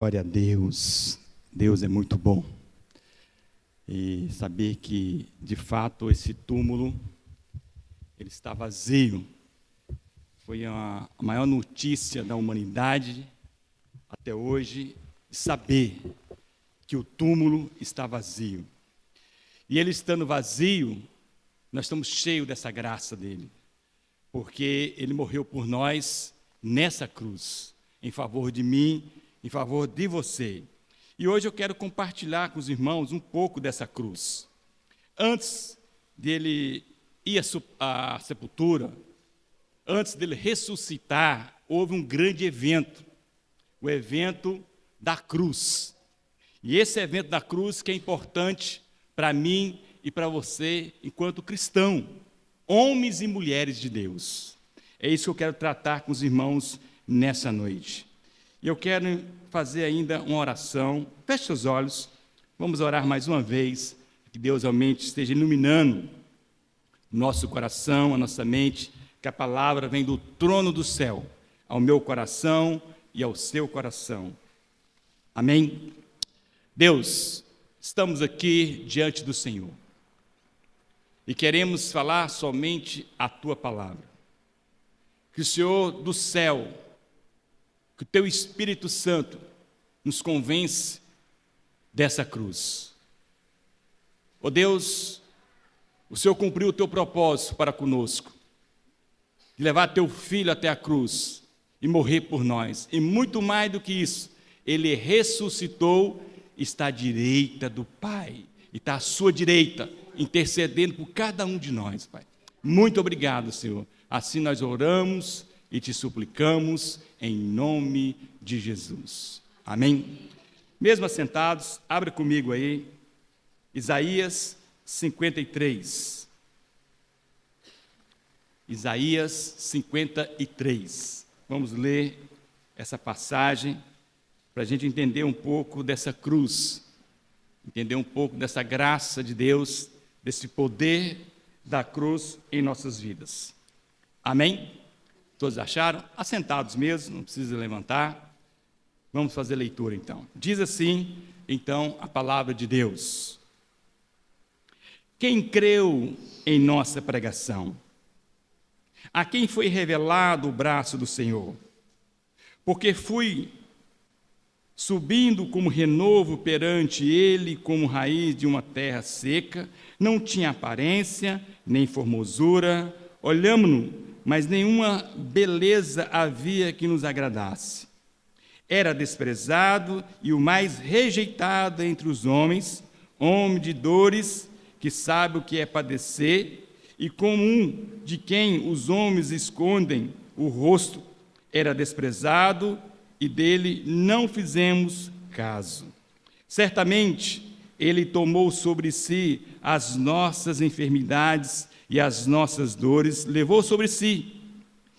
Glória a Deus, Deus é muito bom. E saber que, de fato, esse túmulo, ele está vazio. Foi a maior notícia da humanidade até hoje, saber que o túmulo está vazio. E ele estando vazio, nós estamos cheios dessa graça dele, porque ele morreu por nós nessa cruz, em favor de mim, em favor de você. E hoje eu quero compartilhar com os irmãos um pouco dessa cruz. Antes dele ir à sepultura, antes dele ressuscitar, houve um grande evento, o evento da cruz. E esse evento da cruz que é importante para mim e para você, enquanto cristão, homens e mulheres de Deus. É isso que eu quero tratar com os irmãos nessa noite. E eu quero fazer ainda uma oração. Feche seus olhos, vamos orar mais uma vez, que Deus realmente esteja iluminando nosso coração, a nossa mente, que a palavra vem do trono do céu, ao meu coração e ao seu coração. Amém? Deus, estamos aqui diante do Senhor e queremos falar somente a Tua palavra. Que o Senhor do céu, que o Teu Espírito Santo nos convence dessa cruz. Ó Deus, o Senhor cumpriu o Teu propósito para conosco, de levar Teu Filho até a cruz e morrer por nós. E muito mais do que isso, Ele ressuscitou, está à direita do Pai, e está à sua direita, intercedendo por cada um de nós, Pai. Muito obrigado, Senhor. Assim nós oramos e Te suplicamos em nome de Jesus. Amém? Mesmo assentados, abre comigo aí, Isaías 53. Isaías 53. Vamos ler essa passagem para a gente entender um pouco dessa cruz, entender um pouco dessa graça de Deus, desse poder da cruz em nossas vidas. Amém? Todos acharam? Assentados mesmo, não precisa levantar. Vamos fazer leitura então. Diz assim, então, a palavra de Deus. Quem creu em nossa pregação? A quem foi revelado o braço do Senhor? Porque fui subindo como renovo perante ele, como raiz de uma terra seca, não tinha aparência, nem formosura, olhamo-no, mas nenhuma beleza havia que nos agradasse. Era desprezado e o mais rejeitado entre os homens, homem de dores, que sabe o que é padecer, e como um de quem os homens escondem o rosto, era desprezado e dele não fizemos caso. Certamente, ele tomou sobre si as nossas enfermidades e as nossas dores, levou sobre si.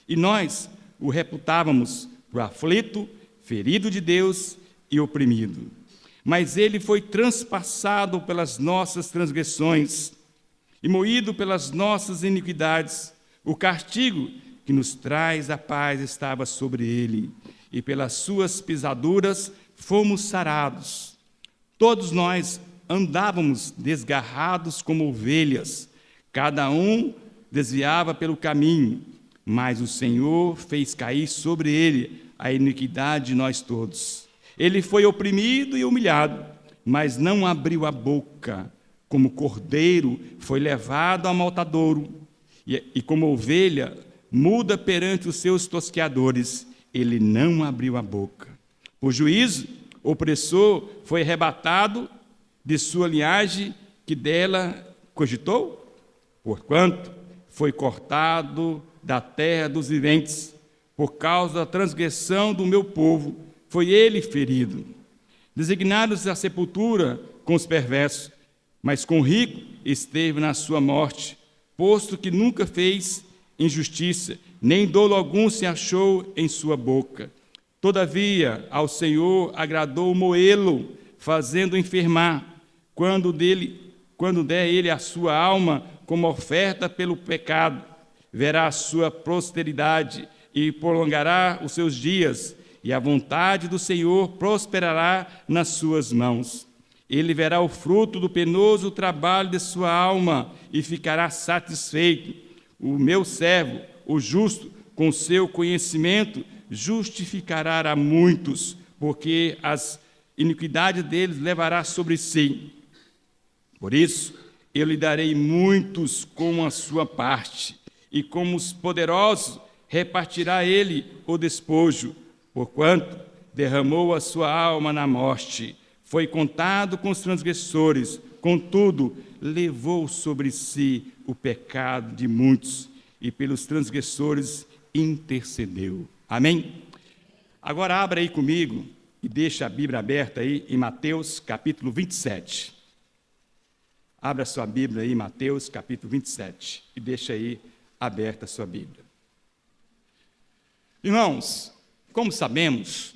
E nós o reputávamos por aflito, ferido de Deus e oprimido. Mas ele foi transpassado pelas nossas transgressões e moído pelas nossas iniquidades. O castigo que nos traz a paz estava sobre ele, e pelas suas pisaduras fomos sarados. Todos nós andávamos desgarrados como ovelhas, cada um desviava pelo caminho, mas o Senhor fez cair sobre ele a iniquidade de nós todos. Ele foi oprimido e humilhado, mas não abriu a boca. Como cordeiro foi levado ao matadouro, e como ovelha muda perante os seus tosqueadores, ele não abriu a boca. Por juízo, o opressor foi arrebatado de sua linhagem, que dela cogitou, porquanto foi cortado da terra dos viventes, por causa da transgressão do meu povo, foi ele ferido. Designados à sepultura com os perversos, mas com o rico esteve na sua morte, posto que nunca fez injustiça, nem dolo algum se achou em sua boca. Todavia, ao Senhor agradou moê-lo, fazendo enfermar, quando der ele a sua alma como oferta pelo pecado, verá a sua posteridade e prolongará os seus dias, e a vontade do Senhor prosperará nas suas mãos. Ele verá o fruto do penoso trabalho de sua alma e ficará satisfeito. O meu servo, o justo, com seu conhecimento, justificará a muitos, porque as iniquidades deles levará sobre si. Por isso, eu lhe darei muitos como a sua parte, e como os poderosos repartirá ele o despojo, porquanto derramou a sua alma na morte. Foi contado com os transgressores, contudo, levou sobre si o pecado de muitos, e pelos transgressores intercedeu. Amém? Agora abra aí comigo e deixa a Bíblia aberta aí em Mateus capítulo 27. Abra sua Bíblia aí em Mateus capítulo 27 e deixa aí aberta a sua Bíblia. Irmãos, como sabemos,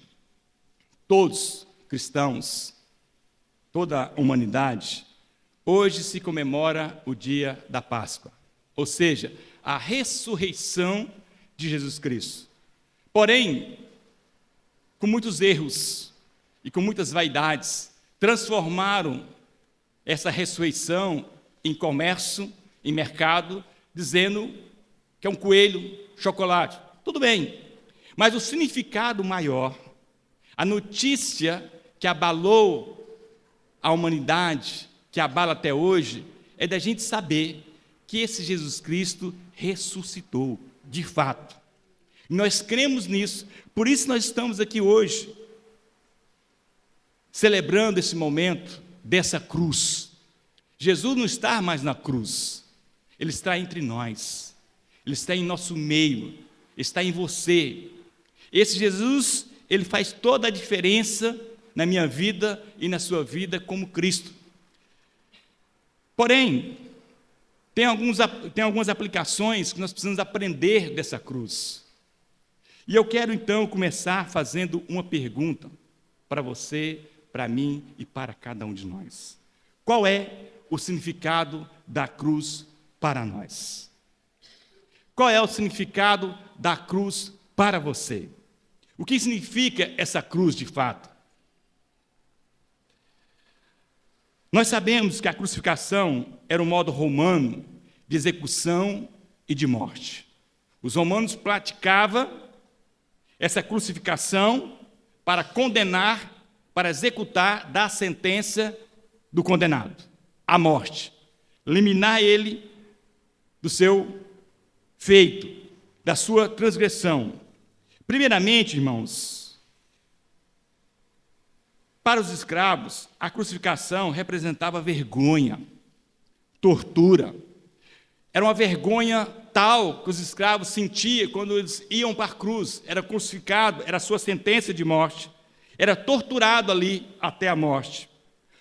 todos cristãos, toda a humanidade, hoje se comemora o dia da Páscoa, ou seja, a ressurreição de Jesus Cristo. Porém, com muitos erros e com muitas vaidades, transformaram essa ressurreição em comércio, em mercado, dizendo que é um coelho, chocolate. Tudo bem, mas o significado maior, a notícia que abalou a humanidade, que abala até hoje, é da gente saber que esse Jesus Cristo ressuscitou, de fato. Nós cremos nisso, por isso nós estamos aqui hoje, celebrando esse momento dessa cruz. Jesus não está mais na cruz, Ele está entre nós, Ele está em nosso meio, está em você. Esse Jesus, Ele faz toda a diferença na minha vida e na sua vida como Cristo. Porém, tem algumas aplicações que nós precisamos aprender dessa cruz. E eu quero então começar fazendo uma pergunta para você, para mim e para cada um de nós. Qual é o significado da cruz para nós? Qual é o significado da cruz para você? O que significa essa cruz de fato? Nós sabemos que a crucificação era um modo romano de execução e de morte. Os romanos praticavam essa crucificação para condenar, para executar, dar a sentença do condenado, à morte, eliminar ele do seu feito, da sua transgressão. Primeiramente, irmãos, para os escravos, a crucificação representava vergonha, tortura. Era uma vergonha tal que os escravos sentiam quando eles iam para a cruz. Era crucificado, era a sua sentença de morte. Era torturado ali até a morte.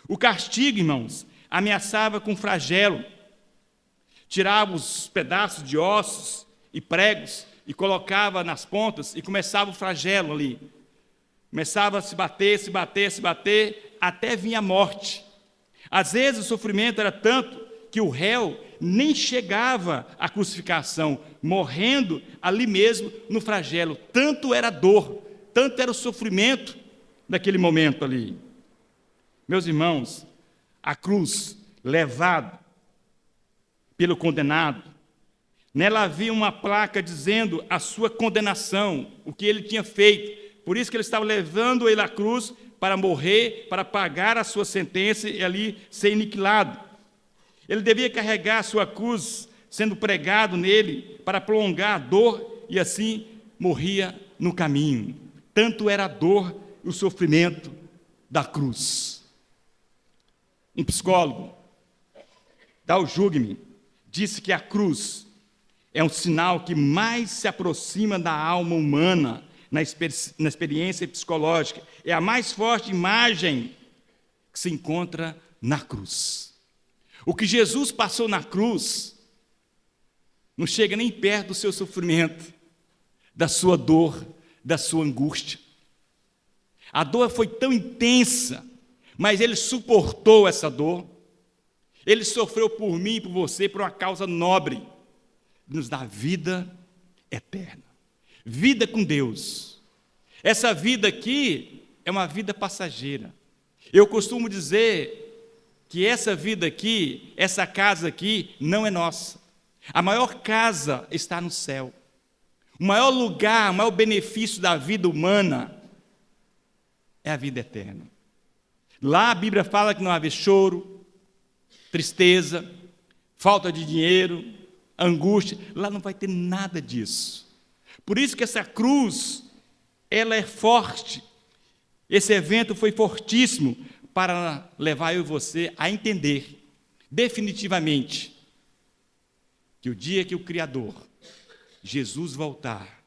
O castigo, irmãos, ameaçava com flagelo. Tirava os pedaços de ossos e pregos e colocava nas pontas e começava o flagelo ali. Começava a se bater, até vir a morte. Às vezes o sofrimento era tanto que o réu nem chegava à crucificação, morrendo ali mesmo no flagelo. Tanto era a dor, tanto era o sofrimento naquele momento ali. Meus irmãos, a cruz levada pelo condenado, nela havia uma placa dizendo a sua condenação, o que ele tinha feito. Por isso que ele estava levando ele à cruz para morrer, para pagar a sua sentença e ali ser aniquilado. Ele devia carregar a sua cruz, sendo pregado nele, para prolongar a dor, e assim morria no caminho. Tanto era a dor e o sofrimento da cruz. Um psicólogo, Dal Jugme, disse que a cruz é um sinal que mais se aproxima da alma humana na experiência psicológica. É a mais forte imagem que se encontra na cruz. O que Jesus passou na cruz não chega nem perto do seu sofrimento, da sua dor, da sua angústia. A dor foi tão intensa, mas ele suportou essa dor. Ele sofreu por mim e por você, por uma causa nobre, de nos dar vida eterna. Vida com Deus. Essa vida aqui é uma vida passageira. Eu costumo dizer que essa vida aqui, essa casa aqui, não é nossa. A maior casa está no céu. O maior lugar, o maior benefício da vida humana é a vida eterna. Lá a Bíblia fala que não vai haver choro, tristeza, falta de dinheiro, angústia. Lá não vai ter nada disso. Por isso que essa cruz, ela é forte. Esse evento foi fortíssimo para levar eu e você a entender definitivamente que o dia que o Criador, Jesus, voltar,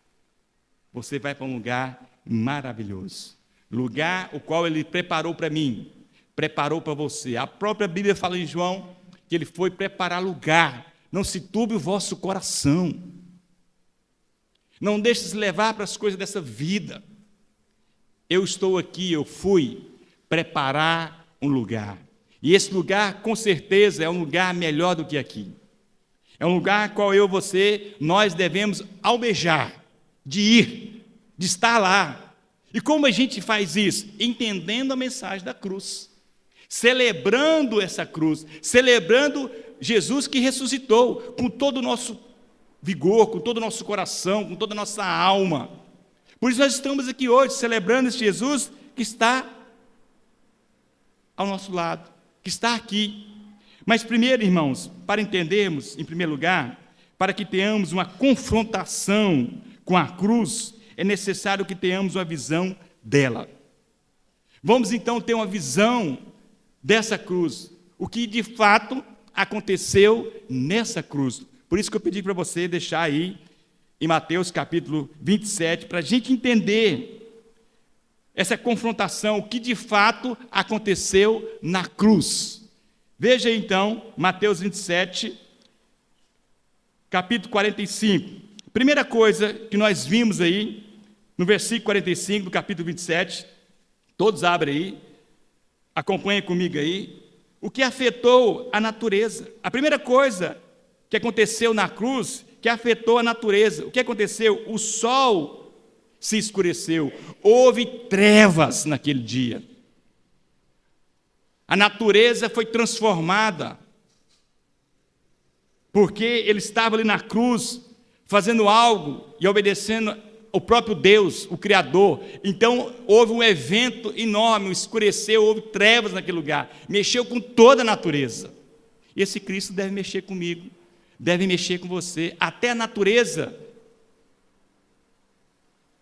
você vai para um lugar maravilhoso. Lugar o qual Ele preparou para mim, preparou para você. A própria Bíblia fala em João que Ele foi preparar lugar. Não se turbe o vosso coração. Não deixe se levar para as coisas dessa vida. Eu estou aqui, eu fui preparar um lugar. E esse lugar, com certeza, é um lugar melhor do que aqui. É um lugar qual eu, você, nós devemos almejar, de ir, de estar lá. E como a gente faz isso? Entendendo a mensagem da cruz. Celebrando essa cruz. Celebrando Jesus que ressuscitou com todo o nosso vigor, com todo o nosso coração, com toda a nossa alma. Por isso nós estamos aqui hoje celebrando esse Jesus que está ao nosso lado, que está aqui. Mas primeiro, irmãos, para entendermos, em primeiro lugar, para que tenhamos uma confrontação com a cruz, é necessário que tenhamos uma visão dela. Vamos então ter uma visão dessa cruz, o que de fato aconteceu nessa cruz. Por isso que eu pedi para você deixar aí em Mateus capítulo 27, para a gente entender essa confrontação, o que de fato aconteceu na cruz. Veja então, Mateus 27, capítulo 45. Primeira coisa que nós vimos aí, no versículo 45 do capítulo 27, todos abrem aí, acompanhem comigo aí, o que afetou a natureza. A primeira coisa que aconteceu na cruz, que afetou a natureza. O que aconteceu? O sol se escureceu, houve trevas naquele dia. A natureza foi transformada, porque ele estava ali na cruz, fazendo algo e obedecendo o próprio Deus, o Criador. Então, houve um evento enorme, escureceu, houve trevas naquele lugar, mexeu com toda a natureza. E esse Cristo deve mexer comigo, deve mexer com você. Até a natureza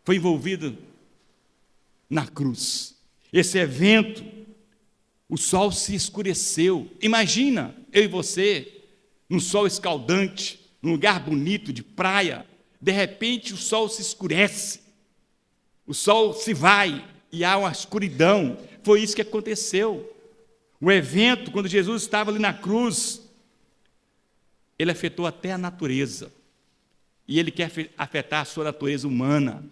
foi envolvida na cruz. Esse evento, o sol se escureceu. Imagina eu e você, num sol escaldante, num lugar bonito de praia, de repente o sol se escurece, o sol se vai e há uma escuridão. Foi isso que aconteceu. O evento, quando Jesus estava ali na cruz, ele afetou até a natureza. E ele quer afetar a sua natureza humana.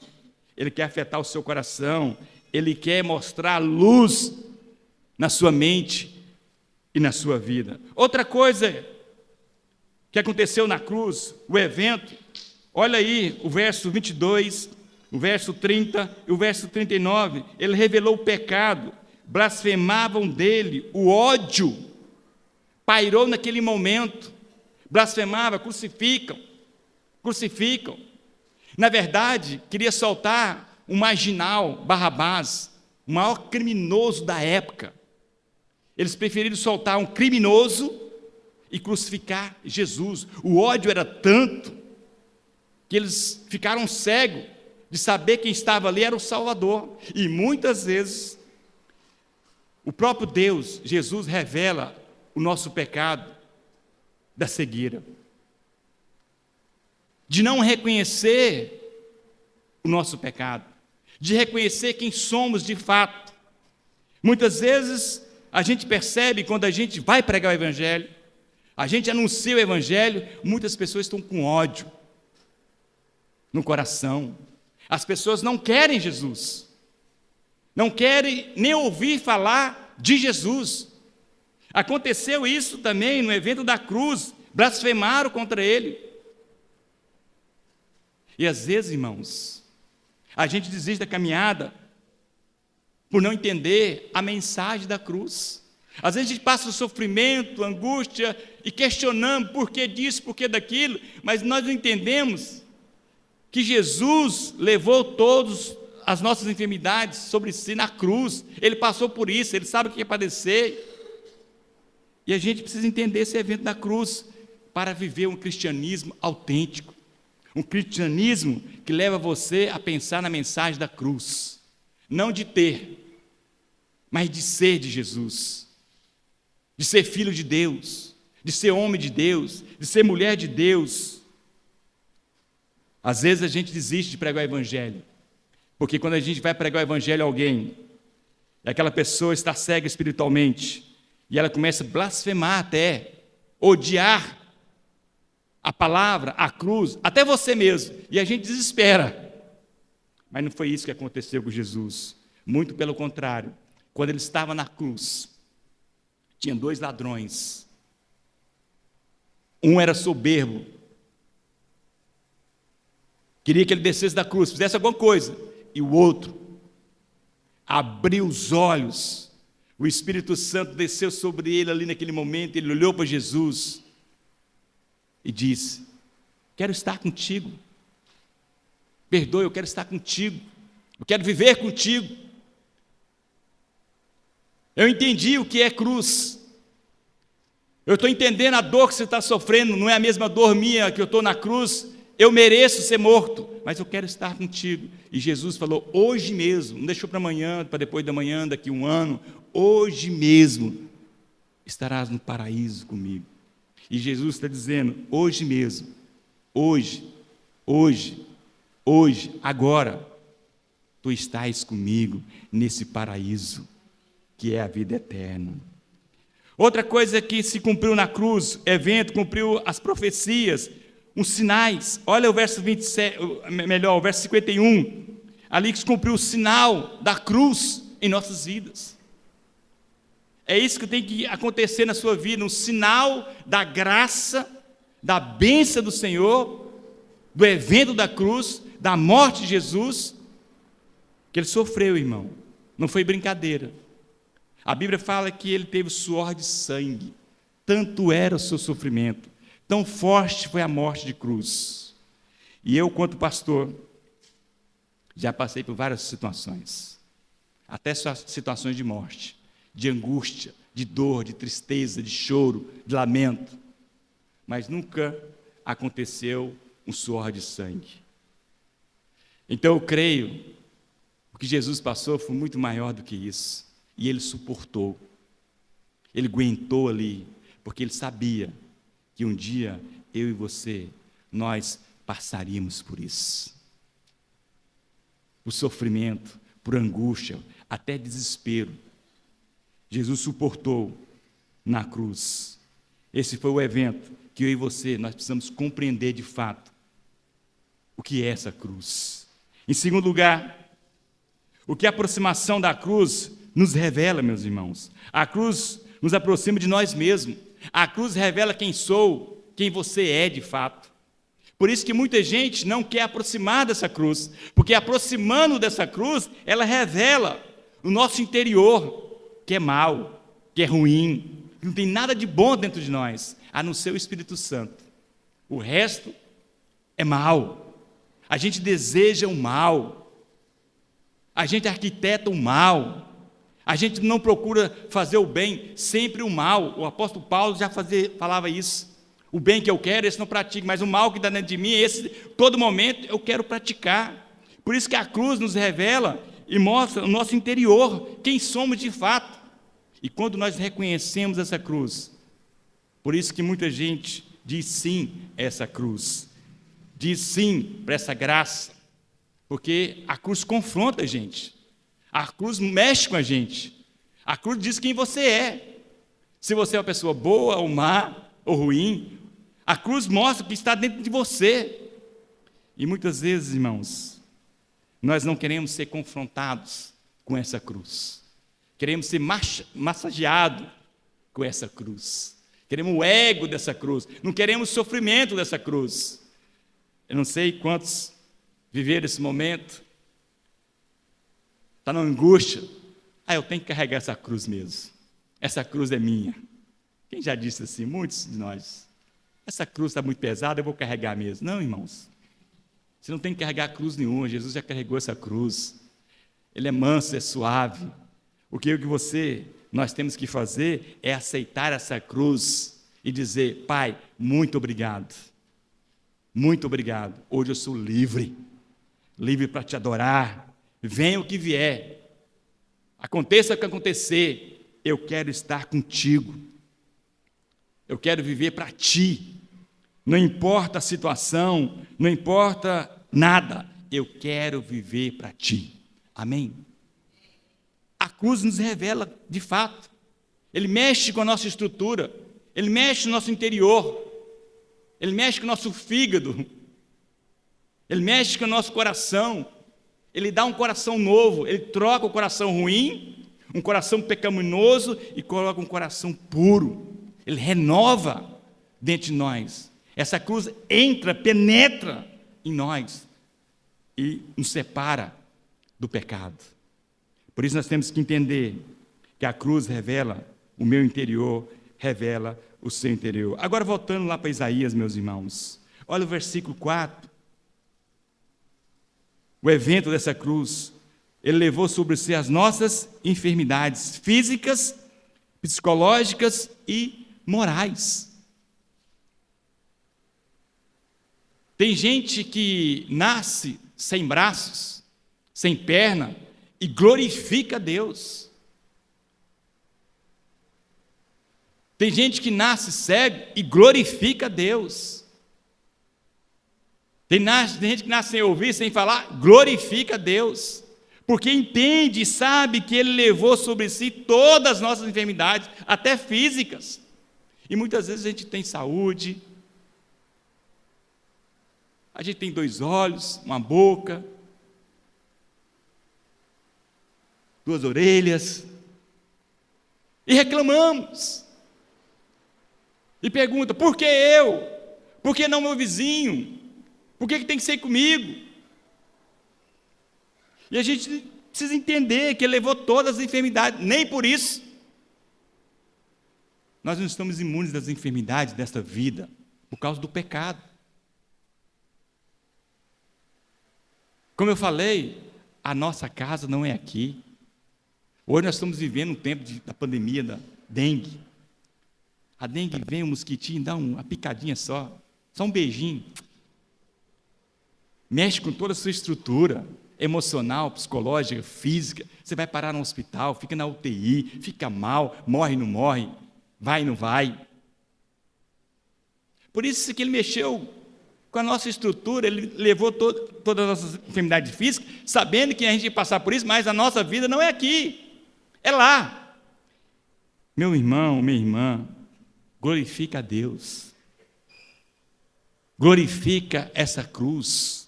Ele quer afetar o seu coração. Ele quer mostrar luz na sua mente e na sua vida. Outra coisa que aconteceu na cruz, o evento, olha aí o verso 22, o verso 30 e o verso 39, ele revelou o pecado, blasfemavam dele, o ódio pairou naquele momento, blasfemava, crucificam. Na verdade, queria soltar um marginal, Barrabás, o maior criminoso da época. Eles preferiram soltar um criminoso e crucificar Jesus. O ódio era tanto que eles ficaram cegos de saber quem estava ali era o Salvador. E muitas vezes o próprio Deus, Jesus, revela o nosso pecado da cegueira, de não reconhecer o nosso pecado, de reconhecer quem somos de fato. Muitas vezes a gente percebe quando a gente vai pregar o Evangelho, a gente anuncia o Evangelho, muitas pessoas estão com ódio no coração. As pessoas não querem Jesus, não querem nem ouvir falar de Jesus. Aconteceu isso também no evento da cruz, blasfemaram contra ele. E às vezes, irmãos, A gente desiste da caminhada por não entender a mensagem da cruz. Às vezes a gente passa o sofrimento, angústia, e questionamos por que disso, por que daquilo, mas nós não entendemos que Jesus levou todas as nossas enfermidades sobre si na cruz. Ele passou por isso, Ele sabe o que é padecer. E a gente precisa entender esse evento da cruz para viver um cristianismo autêntico. Um cristianismo que leva você a pensar na mensagem da cruz. Não de ter, mas de ser de Jesus. De ser filho de Deus, de ser homem de Deus, de ser mulher de Deus. Às vezes a gente desiste de pregar o evangelho, porque quando a gente vai pregar o evangelho a alguém, e aquela pessoa está cega espiritualmente, e ela começa a blasfemar até, odiar a palavra, a cruz, até você mesmo, e a gente desespera. Mas não foi isso que aconteceu com Jesus, muito pelo contrário. Quando ele estava na cruz, tinha 2 ladrões. Um era soberbo, queria que ele descesse da cruz, fizesse alguma coisa, e o outro abriu os olhos. O Espírito Santo desceu sobre ele ali naquele momento. Ele olhou para Jesus e disse: quero estar contigo, perdoe, eu quero estar contigo, eu quero viver contigo. Eu entendi o que é cruz. Eu estou entendendo a dor que você está sofrendo, não é a mesma dor minha que eu estou na cruz. Eu mereço ser morto, mas eu quero estar contigo. E Jesus falou: hoje mesmo, não deixou para amanhã, para depois da manhã, daqui um ano, hoje mesmo estarás no paraíso comigo. E Jesus está dizendo: hoje mesmo, hoje, agora, tu estás comigo nesse paraíso, que é a vida eterna. Outra coisa que se cumpriu na cruz, evento, cumpriu as profecias, os sinais. Olha o verso 27, o verso 51, ali que se cumpriu o sinal da cruz em nossas vidas. É isso que tem que acontecer na sua vida, um sinal da graça, da bênção do Senhor, do evento da cruz, da morte de Jesus, que ele sofreu, irmão. Não foi brincadeira. A Bíblia fala que ele teve suor de sangue, tanto era o seu sofrimento, tão forte foi a morte de cruz. E eu, quanto pastor, já passei por várias situações, até situações de morte, de angústia, de dor, de tristeza, de choro, de lamento, mas nunca aconteceu um suor de sangue. Então eu creio que o que Jesus passou foi muito maior do que isso. E ele suportou, ele aguentou ali, porque ele sabia que um dia eu e você, nós passaríamos por isso. Por sofrimento, por angústia, até desespero. Jesus suportou na cruz. Esse foi o evento que eu e você, nós precisamos compreender de fato o que é essa cruz. Em segundo lugar, o que a aproximação da cruz nos revela, meus irmãos. A cruz nos aproxima de nós mesmos. A cruz revela quem sou, quem você é de fato. Por isso que muita gente não quer aproximar dessa cruz, porque aproximando dessa cruz, ela revela o nosso interior, que é mau, que é ruim, que não tem nada de bom dentro de nós, a não ser o Espírito Santo. O resto é mal. A gente deseja o mal. A gente arquiteta o mal. A gente não procura fazer o bem, sempre o mal. O apóstolo Paulo já falava isso. O bem que eu quero, esse não pratico, mas o mal que está dentro de mim, esse, todo momento, eu quero praticar. Por isso que a cruz nos revela e mostra o nosso interior, quem somos de fato. E quando nós reconhecemos essa cruz, por isso que muita gente diz sim a essa cruz, diz sim para essa graça, porque a cruz confronta a gente. A cruz mexe com a gente. A cruz diz quem você é. Se você é uma pessoa boa, ou má, ou ruim, a cruz mostra o que está dentro de você. E muitas vezes, irmãos, nós não queremos ser confrontados com essa cruz. Queremos ser massageados com essa cruz. Queremos o ego dessa cruz. Não queremos o sofrimento dessa cruz. Eu não sei quantos viveram esse momento está na angústia. Eu tenho que carregar essa cruz mesmo. Essa cruz é minha. Quem já disse assim? Muitos de nós. Essa cruz está muito pesada, eu vou carregar mesmo. Não, irmãos. Você não tem que carregar cruz nenhuma. Jesus já carregou essa cruz. Ele é manso, é suave. O que nós temos que fazer é aceitar essa cruz e dizer: Pai, muito obrigado. Muito obrigado. Hoje eu sou livre. Livre para te adorar. Venha o que vier. Aconteça o que acontecer. Eu quero estar contigo. Eu quero viver para ti. Não importa a situação, não importa nada. Eu quero viver para ti. Amém? A cruz nos revela, de fato. Ele mexe com a nossa estrutura. Ele mexe no nosso interior. Ele mexe com o nosso fígado. Ele mexe com o nosso coração. Ele dá um coração novo. Ele troca o coração ruim, um coração pecaminoso, e coloca um coração puro. Ele renova dentro de nós. Essa cruz entra, penetra em nós e nos separa do pecado. Por isso nós temos que entender que a cruz revela o meu interior, revela o seu interior. Agora voltando lá para Isaías, meus irmãos. Olha o versículo 4. O evento dessa cruz, ele levou sobre si as nossas enfermidades físicas, psicológicas e morais. Tem gente que nasce sem braços, sem perna, e glorifica a Deus. Tem gente que nasce cego e glorifica a Deus. Tem gente que nasce sem ouvir, sem falar, glorifica a Deus. Porque entende e sabe que Ele levou sobre si todas as nossas enfermidades, até físicas. E muitas vezes a gente tem saúde, a gente tem 2 olhos, uma boca, 2 orelhas, e reclamamos. E pergunta: por que eu? Por que não meu vizinho? Por que tem que ser comigo? E a gente precisa entender que Ele levou todas as enfermidades, nem por isso nós não estamos imunes das enfermidades desta vida, por causa do pecado. Como eu falei, a nossa casa não é aqui. Hoje nós estamos vivendo um tempo da pandemia da dengue. A dengue vem, um mosquitinho, dá uma picadinha só um beijinho. Mexe com toda a sua estrutura emocional, psicológica, física. Você vai parar no hospital, fica na UTI, fica mal, morre, não morre, vai, não vai. Por isso que Ele mexeu com a nossa estrutura, Ele levou todas as nossas enfermidades físicas, sabendo que a gente ia passar por isso, mas a nossa vida não é aqui, é lá. Meu irmão, minha irmã, glorifica a Deus. Glorifica essa cruz.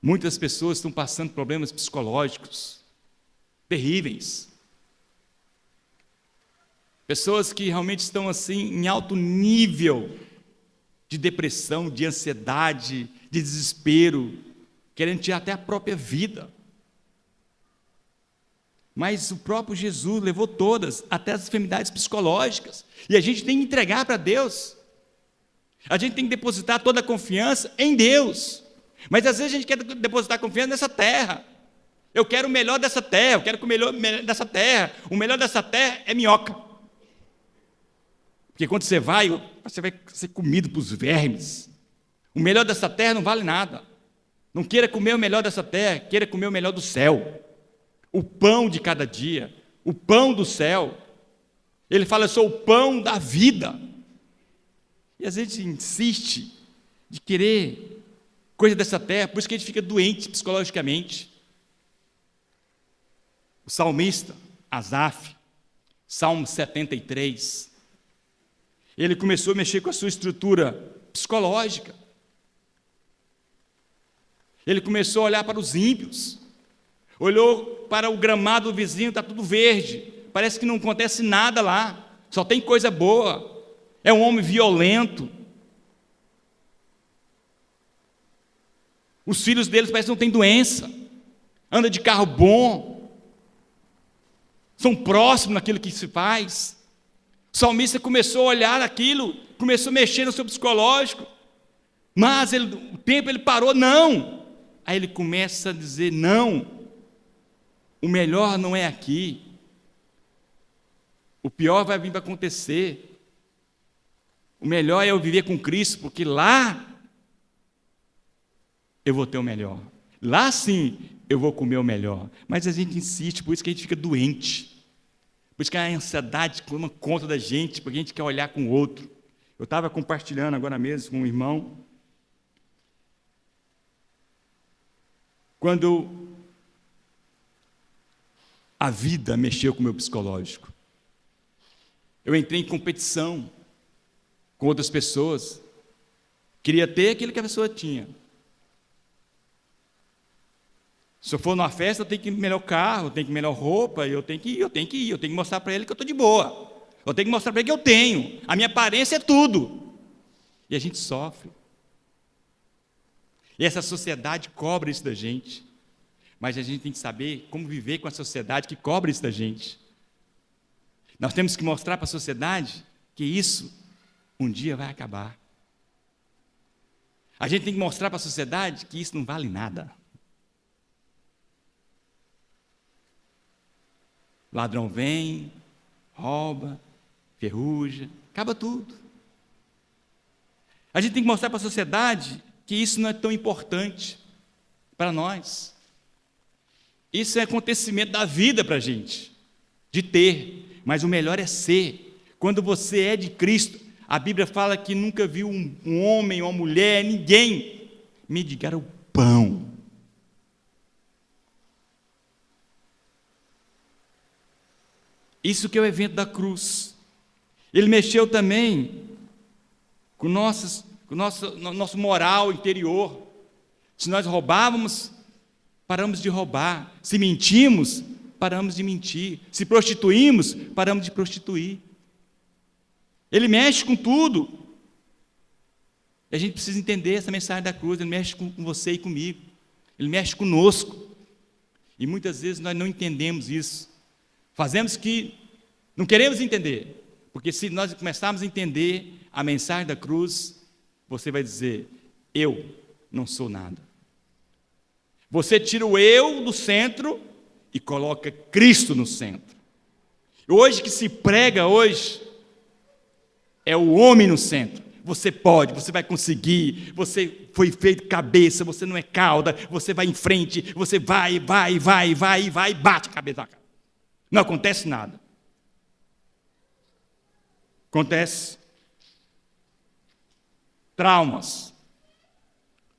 Muitas pessoas estão passando problemas psicológicos terríveis. Pessoas que realmente estão assim em alto nível de depressão, de ansiedade, de desespero, querendo tirar até a própria vida. Mas o próprio Jesus levou todas, até as enfermidades psicológicas. E a gente tem que entregar para Deus. A gente tem que depositar toda a confiança em Deus. Mas às vezes a gente quer depositar confiança nessa terra. Eu quero o melhor dessa terra, eu quero que o melhor dessa terra. O melhor dessa terra é minhoca. Porque quando você vai ser comido pelos vermes. O melhor dessa terra não vale nada. Não queira comer o melhor dessa terra, queira comer o melhor do céu. O pão de cada dia, o pão do céu. Ele fala: eu sou o pão da vida. E às vezes a gente insiste de querer coisa dessa terra, por isso que a gente fica doente psicologicamente. O salmista, Asaf, Salmo 73, ele começou a mexer com a sua estrutura psicológica. Ele começou a olhar para os ímpios, olhou para o gramado do vizinho, está tudo verde, parece que não acontece nada lá, só tem coisa boa, é um homem violento. Os filhos deles parecem que não têm doença. anda de carro bom, são próximos naquilo que se faz. O salmista começou a olhar aquilo, começou a mexer no seu psicológico, mas o tempo ele parou, não. Aí ele começa a dizer, não, o melhor não é aqui, o pior vai vir para acontecer, o melhor é eu viver com Cristo, porque lá eu vou ter o melhor, lá sim eu vou comer o melhor. Mas a gente insiste, por isso que a gente fica doente, por isso que a ansiedade toma conta da gente, porque a gente quer olhar com o outro. Eu estava compartilhando agora mesmo com um irmão, quando a vida mexeu com o meu psicológico, eu entrei em competição com outras pessoas, queria ter aquilo que a pessoa tinha. Se eu for numa festa, eu tenho que ir no melhor carro, eu tenho que ir melhor roupa, eu tenho que mostrar para ele que eu estou de boa, eu tenho que mostrar para ele que eu tenho, a minha aparência é tudo, e a gente sofre, e essa sociedade cobra isso da gente, mas a gente tem que saber como viver com a sociedade que cobra isso da gente. Nós temos que mostrar para a sociedade que isso um dia vai acabar. A gente tem que mostrar para a sociedade que isso não vale nada. Ladrão vem, rouba, ferruja, acaba tudo. A gente tem que mostrar para a sociedade que isso não é tão importante para nós. Isso é acontecimento da vida para a gente, de ter, mas o melhor é ser. Quando você é de Cristo, a Bíblia fala que nunca viu um homem ou uma mulher, ninguém, mendigar o pão. Isso que é o evento da cruz. Ele mexeu também com o nosso moral interior. Se nós roubávamos, paramos de roubar. Se mentimos, paramos de mentir. Se prostituímos, paramos de prostituir. Ele mexe com tudo. E a gente precisa entender essa mensagem da cruz. Ele mexe com você e comigo. Ele mexe conosco. E muitas vezes nós não entendemos isso. Fazemos que não queremos entender. Porque se nós começarmos a entender a mensagem da cruz, você vai dizer, eu não sou nada. Você tira o eu do centro e coloca Cristo no centro. Hoje que se prega hoje, é o homem no centro. Você pode, você vai conseguir, você foi feito cabeça, você não é cauda, você vai em frente, você vai, e bate a cabeça. Não acontece nada. Acontece traumas,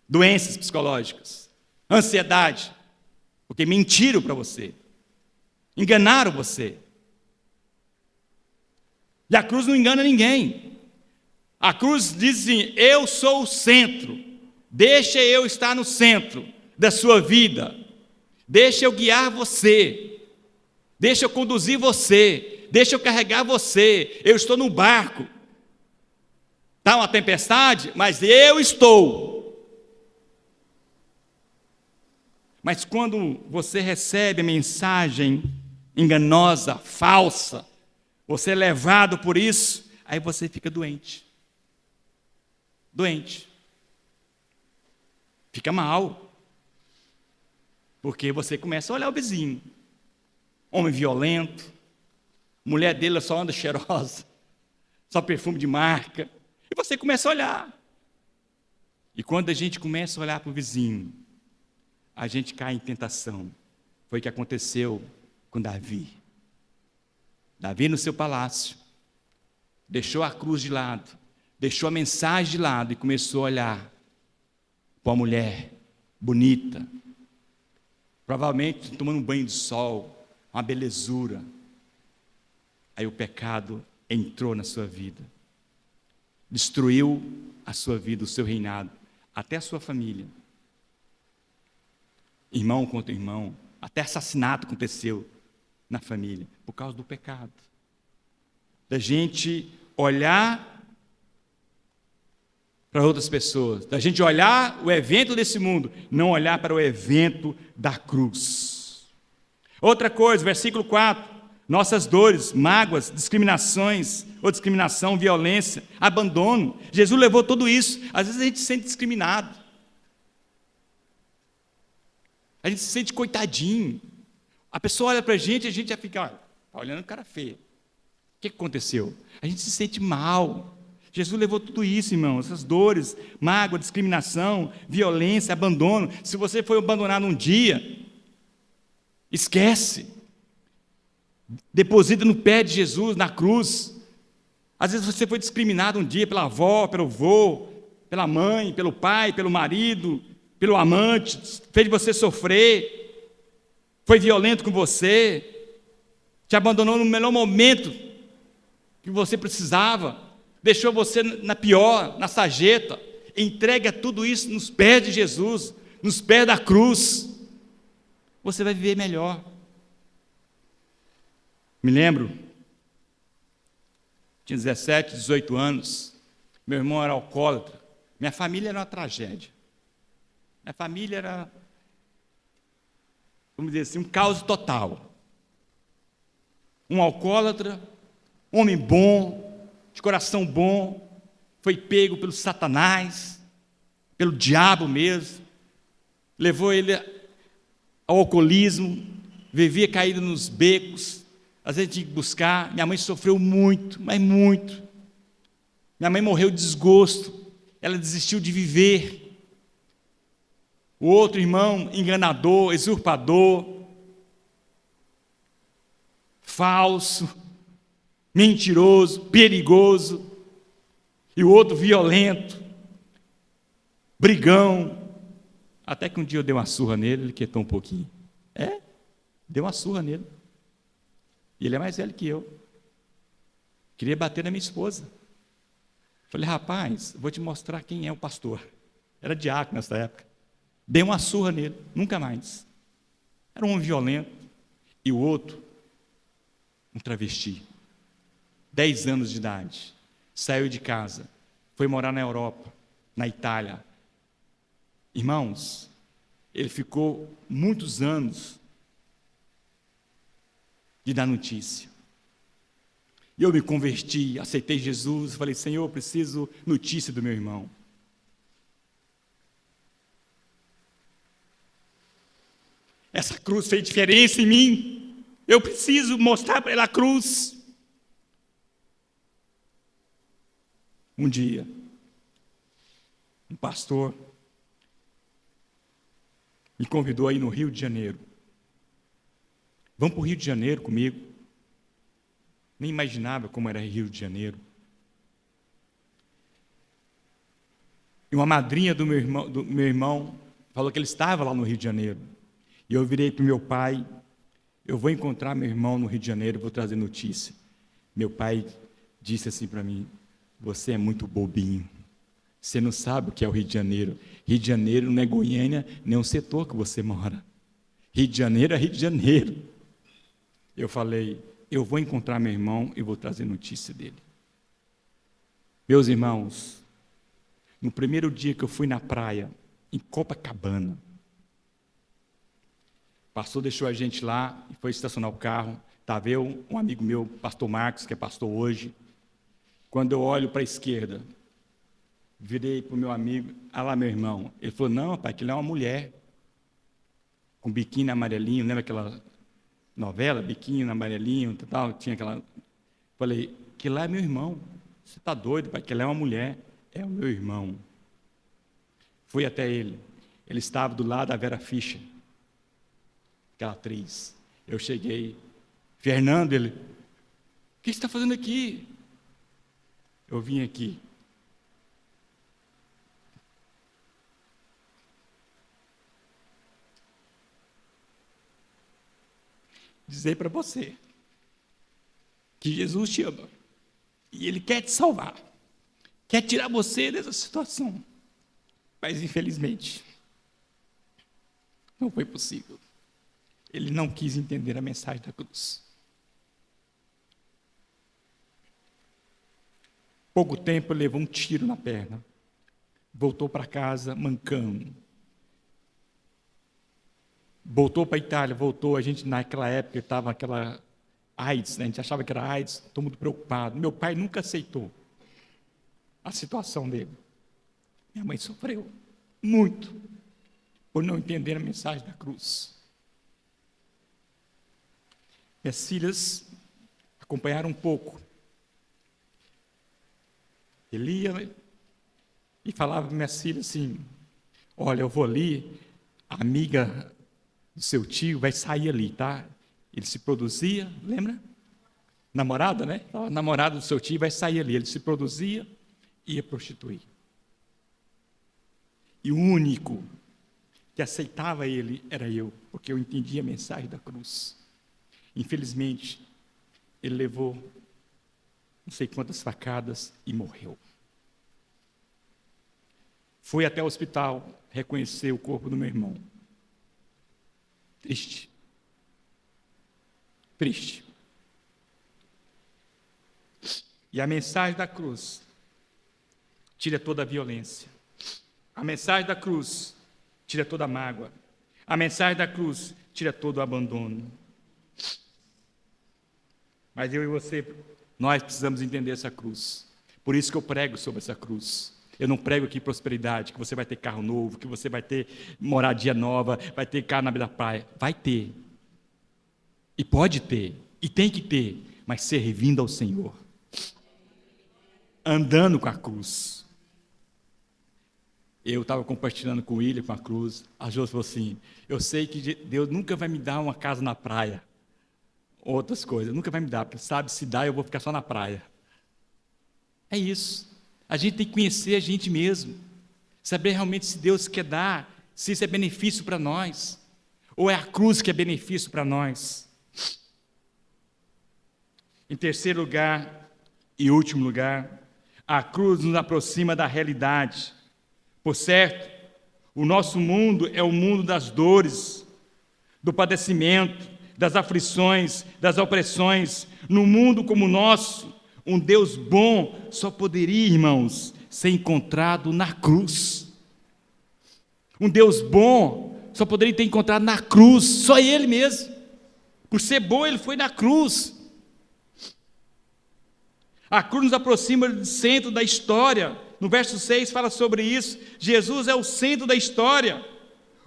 doenças psicológicas, ansiedade, porque mentiram para você, enganaram você. E a cruz não engana ninguém. A cruz diz assim, eu sou o centro, deixa eu estar no centro da sua vida, deixa eu guiar você, deixa eu conduzir você, deixa eu carregar você, eu estou no barco, está uma tempestade, mas eu estou. Mas quando você recebe a mensagem enganosa, falsa, você é levado por isso, aí você fica doente. Doente. Fica mal. Porque você começa a olhar o vizinho. Homem violento, mulher dele só anda cheirosa, só perfume de marca. E você começa a olhar. E quando a gente começa a olhar para o vizinho, a gente cai em tentação. Foi o que aconteceu com Davi. Davi no seu palácio, deixou a cruz de lado, deixou a mensagem de lado e começou a olhar para uma mulher bonita, provavelmente tomando um banho de sol, uma belezura. Aí o pecado entrou na sua vida, destruiu a sua vida, o seu reinado, até a sua família. Irmão contra irmão, até assassinato aconteceu na família, por causa do pecado. Da gente olhar para outras pessoas, da gente olhar o evento desse mundo, não olhar para o evento da cruz. Outra coisa, versículo 4, nossas dores, mágoas, discriminações, ou discriminação, violência, abandono, Jesus levou tudo isso. Às vezes a gente se sente discriminado, a gente se sente coitadinho, a pessoa olha para a gente já fica, olha, está olhando o cara feio, o que aconteceu? A gente se sente mal. Jesus levou tudo isso, irmãos, essas dores, mágoa, discriminação, violência, abandono. Se você foi abandonado um dia, esquece, deposita no pé de Jesus, na cruz. Às vezes você foi discriminado um dia pela avó, pelo avô, pela mãe, pelo pai, pelo marido, pelo amante, fez você sofrer, foi violento com você, te abandonou no melhor momento que você precisava, deixou você na pior, na sarjeta. Entrega tudo isso nos pés de Jesus, nos pés da cruz. Você vai viver melhor. Me lembro, tinha 17, 18 anos, meu irmão era alcoólatra, minha família era uma tragédia. Minha família era, vamos dizer assim, um caos total. Um alcoólatra, homem bom, de coração bom, foi pego pelo Satanás, pelo diabo mesmo, levou ele ao alcoolismo, vivia caído nos becos, às vezes tinha que buscar. Minha mãe sofreu muito, mas muito. Minha mãe morreu de desgosto, ela desistiu de viver. O outro irmão, enganador, usurpador, falso, mentiroso, perigoso, e o outro violento, brigão, até que um dia eu dei uma surra nele, ele quietou um pouquinho. Deu uma surra nele, e ele é mais velho que eu, queria bater na minha esposa. Falei, rapaz, vou te mostrar quem é o pastor. Era diácono nessa época. Dei uma surra nele, nunca mais. Era um homem violento, e o outro, um travesti. 10 anos de idade, saiu de casa, foi morar na Europa, na Itália. Irmãos, ele ficou muitos anos de dar notícia. E eu me converti, aceitei Jesus, falei, Senhor, eu preciso notícia do meu irmão. Essa cruz fez diferença em mim, eu preciso mostrar para ele a cruz. Um dia, um pastor me convidou a ir no Rio de Janeiro. Vamos para o Rio de Janeiro comigo. Nem imaginava como era Rio de Janeiro. E uma madrinha do meu irmão falou que ele estava lá no Rio de Janeiro. E eu virei para o meu pai, eu vou encontrar meu irmão no Rio de Janeiro, vou trazer notícia. Meu pai disse assim para mim, você é muito bobinho, você não sabe o que é o Rio de Janeiro. Rio de Janeiro não é Goiânia, nem o setor que você mora. Rio de Janeiro é Rio de Janeiro. Eu falei, eu vou encontrar meu irmão e vou trazer notícia dele. Meus irmãos, no primeiro dia que eu fui na praia, em Copacabana, o pastor deixou a gente lá e foi estacionar o carro. Estava eu, um amigo meu, pastor Marcos, que é pastor hoje. Quando eu olho para a esquerda, virei para o meu amigo, lá meu irmão. Ele falou, não, pai, aquilo é uma mulher, com biquíni amarelinho, lembra aquela novela, biquíni amarelinho, tal, tinha aquela... Falei, que lá é meu irmão, você está doido, pai, que lá é uma mulher, é o meu irmão. Fui até ele estava do lado da Vera Fischer, aquela atriz. Eu cheguei, Fernando, ele, o que você está fazendo aqui? Eu vim aqui dizer para você que Jesus te ama e Ele quer te salvar, quer tirar você dessa situação, mas infelizmente não foi possível. Ele não quis entender a mensagem da cruz. Pouco tempo ele levou um tiro na perna, voltou para casa mancando. Voltou para a Itália, a gente naquela época estava aquela AIDS, né? A gente achava que era AIDS, todo mundo preocupado. Meu pai nunca aceitou a situação dele. Minha mãe sofreu muito por não entender a mensagem da cruz. Minhas filhas acompanharam um pouco. Ele ia e falava para minhas filhas assim: olha, eu vou ali, a amiga do seu tio vai sair ali, tá? Ele se produzia, lembra? Namorada, né? A namorada do seu tio vai sair ali. Ele se produzia e ia prostituir. E o único que aceitava ele era eu, porque eu entendia a mensagem da cruz. Infelizmente, ele levou não sei quantas facadas e morreu. Fui até o hospital reconhecer o corpo do meu irmão. Triste. Triste. E a mensagem da cruz tira toda a violência. A mensagem da cruz tira toda a mágoa. A mensagem da cruz tira todo o abandono. Mas eu e você, nós precisamos entender essa cruz. Por isso que eu prego sobre essa cruz. Eu não prego aqui prosperidade, que você vai ter carro novo, que você vai ter moradia nova, vai ter carro na beira da praia. Vai ter. E pode ter. E tem que ter. Mas servindo ao Senhor. Andando com a cruz. Eu estava compartilhando com o William, com a cruz. A Jô falou assim: eu sei que Deus nunca vai me dar uma casa na praia. Outras coisas. Nunca vai me dar. Porque sabe, se dá, eu vou ficar só na praia. É isso. A gente tem que conhecer a gente mesmo. Saber realmente se Deus quer dar, se isso é benefício para nós. Ou é a cruz que é benefício para nós. Em terceiro lugar, e último lugar, a cruz nos aproxima da realidade. Por certo, o nosso mundo é o mundo das dores, do padecimento, das aflições, das opressões. No mundo como o nosso, um Deus bom só poderia, irmãos, ser encontrado na cruz. Um Deus bom só poderia ter encontrado na cruz, só Ele mesmo. Por ser bom, Ele foi na cruz. A cruz nos aproxima do centro da história. No verso 6 fala sobre isso. Jesus é o centro da história,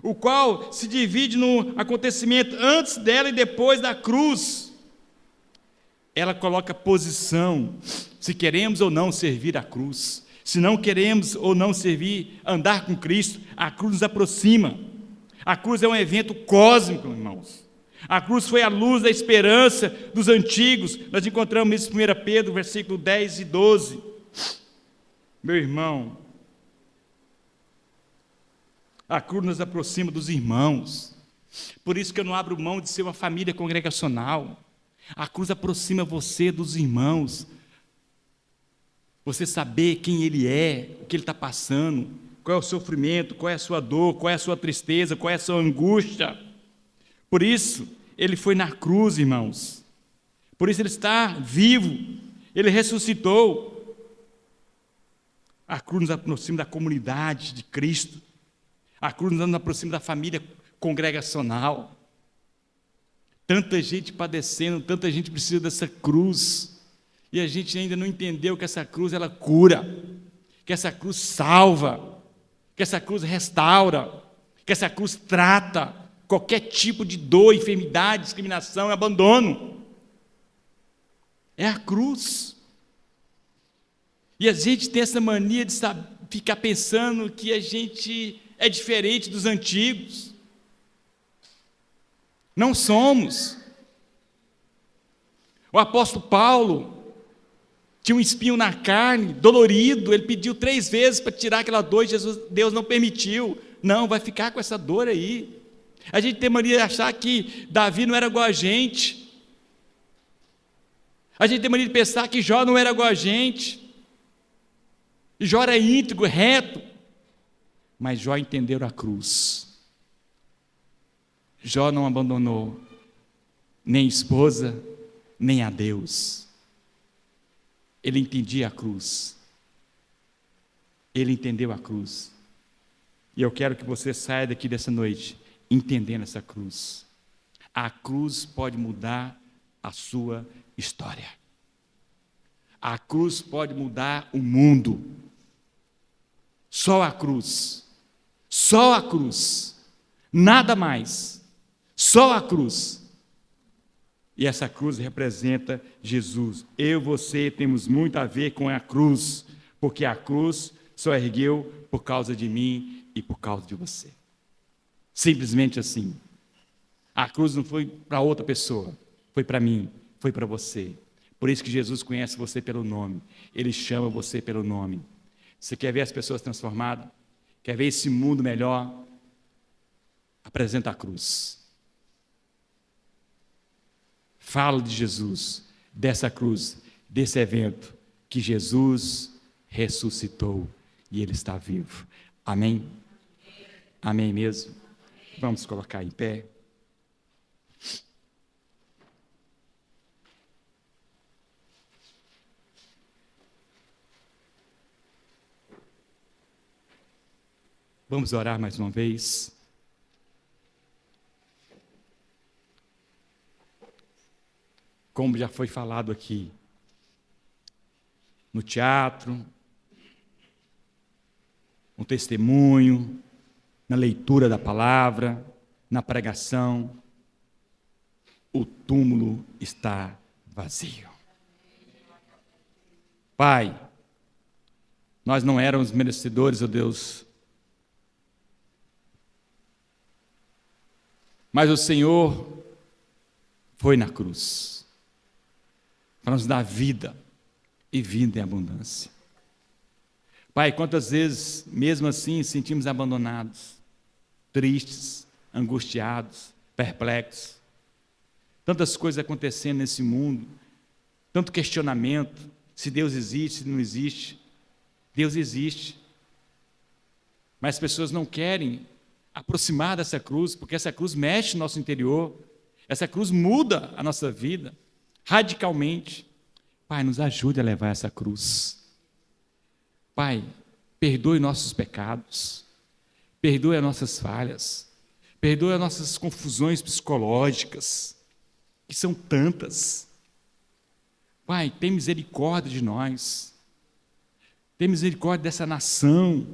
o qual se divide no acontecimento antes dela e depois da cruz. Ela coloca posição, se queremos ou não servir a cruz, se não queremos ou não servir, andar com Cristo, a cruz nos aproxima. A cruz é um evento cósmico, irmãos. A cruz foi a luz da esperança dos antigos. Nós encontramos isso em 1 Pedro, versículo 10 e 12. Meu irmão, a cruz nos aproxima dos irmãos. Por isso que eu não abro mão de ser uma família congregacional. A cruz aproxima você dos irmãos. Você saber quem Ele é, o que Ele está passando, qual é o sofrimento, qual é a sua dor, qual é a sua tristeza, qual é a sua angústia. Por isso, Ele foi na cruz, irmãos. Por isso Ele está vivo. Ele ressuscitou. A cruz nos aproxima da comunidade de Cristo. A cruz nos aproxima da família congregacional. Tanta gente padecendo, tanta gente precisa dessa cruz. E a gente ainda não entendeu que essa cruz, ela cura. Que essa cruz salva. Que essa cruz restaura. Que essa cruz trata qualquer tipo de dor, enfermidade, discriminação e abandono. É a cruz. E a gente tem essa mania de ficar pensando que a gente é diferente dos antigos. Não somos. O apóstolo Paulo tinha um espinho na carne, dolorido, ele pediu 3 vezes para tirar aquela dor, Deus não permitiu. Não, vai ficar com essa dor aí. A gente tem mania de achar que Davi não era igual a gente. A gente tem mania de pensar que Jó não era igual a gente. Jó era íntegro, reto. Mas Jó entendeu a cruz. Jó não abandonou nem esposa, nem a Deus. Ele entendia a cruz. Ele entendeu a cruz. E eu quero que você saia daqui dessa noite entendendo essa cruz. A cruz pode mudar a sua história. A cruz pode mudar o mundo. Só a cruz. Só a cruz. Nada mais. Só a cruz. E essa cruz representa Jesus. Eu e você temos muito a ver com a cruz, porque a cruz só ergueu por causa de mim e por causa de você. Simplesmente assim. A cruz não foi para outra pessoa, foi para mim, foi para você. Por isso que Jesus conhece você pelo nome. Ele chama você pelo nome. Você quer ver as pessoas transformadas? Quer ver esse mundo melhor? Apresenta a cruz. Fala de Jesus, dessa cruz, desse evento, que Jesus ressuscitou e Ele está vivo. Amém? Amém mesmo? Vamos colocar em pé. Vamos orar mais uma vez. Como já foi falado aqui, no teatro, no testemunho, na leitura da palavra, na pregação, o túmulo está vazio. Pai, nós não éramos merecedores, ó Deus, mas o Senhor foi na cruz para nos dar vida e vida em abundância. Pai, quantas vezes, mesmo assim, sentimos abandonados, tristes, angustiados, perplexos. Tantas coisas acontecendo nesse mundo, tanto questionamento, se Deus existe, se não existe. Deus existe. Mas as pessoas não querem aproximar dessa cruz, porque essa cruz mexe no nosso interior, essa cruz muda a nossa vida radicalmente. Pai, nos ajude a levar essa cruz. Pai, perdoe nossos pecados, perdoe as nossas falhas, perdoe as nossas confusões psicológicas, que são tantas. Pai, tem misericórdia de nós, tem misericórdia dessa nação,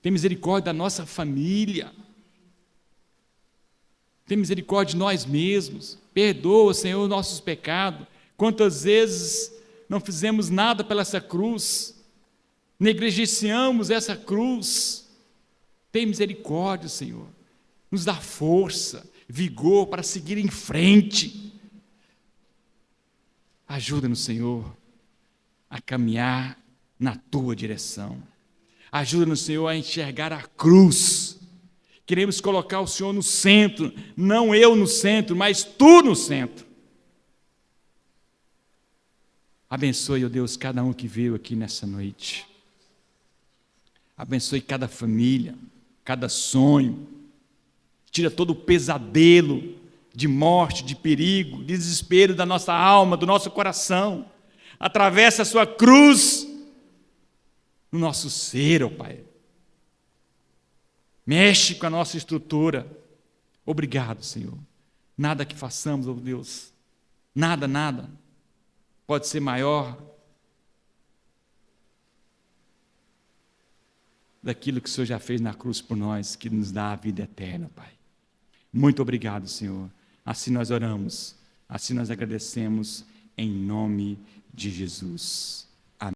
tem misericórdia da nossa família, tem misericórdia de nós mesmos. Perdoa, Senhor, nossos pecados. Quantas vezes não fizemos nada pela essa cruz, negligenciamos essa cruz. Tem misericórdia, Senhor. Nos dá força, vigor para seguir em frente. Ajuda-nos, Senhor, a caminhar na Tua direção. Ajuda-nos, Senhor, a enxergar a cruz. Queremos colocar o Senhor no centro, não eu no centro, mas Tu no centro. Abençoe, ó Deus, cada um que veio aqui nessa noite. Abençoe cada família, cada sonho. Tira todo o pesadelo de morte, de perigo, de desespero da nossa alma, do nosso coração. Atravessa a Sua cruz no nosso ser, ó Pai. Mexe com a nossa estrutura. Obrigado, Senhor. Nada que façamos, ó Deus, nada pode ser maior daquilo que o Senhor já fez na cruz por nós, que nos dá a vida eterna, Pai. Muito obrigado, Senhor. Assim nós oramos, assim nós agradecemos, em nome de Jesus.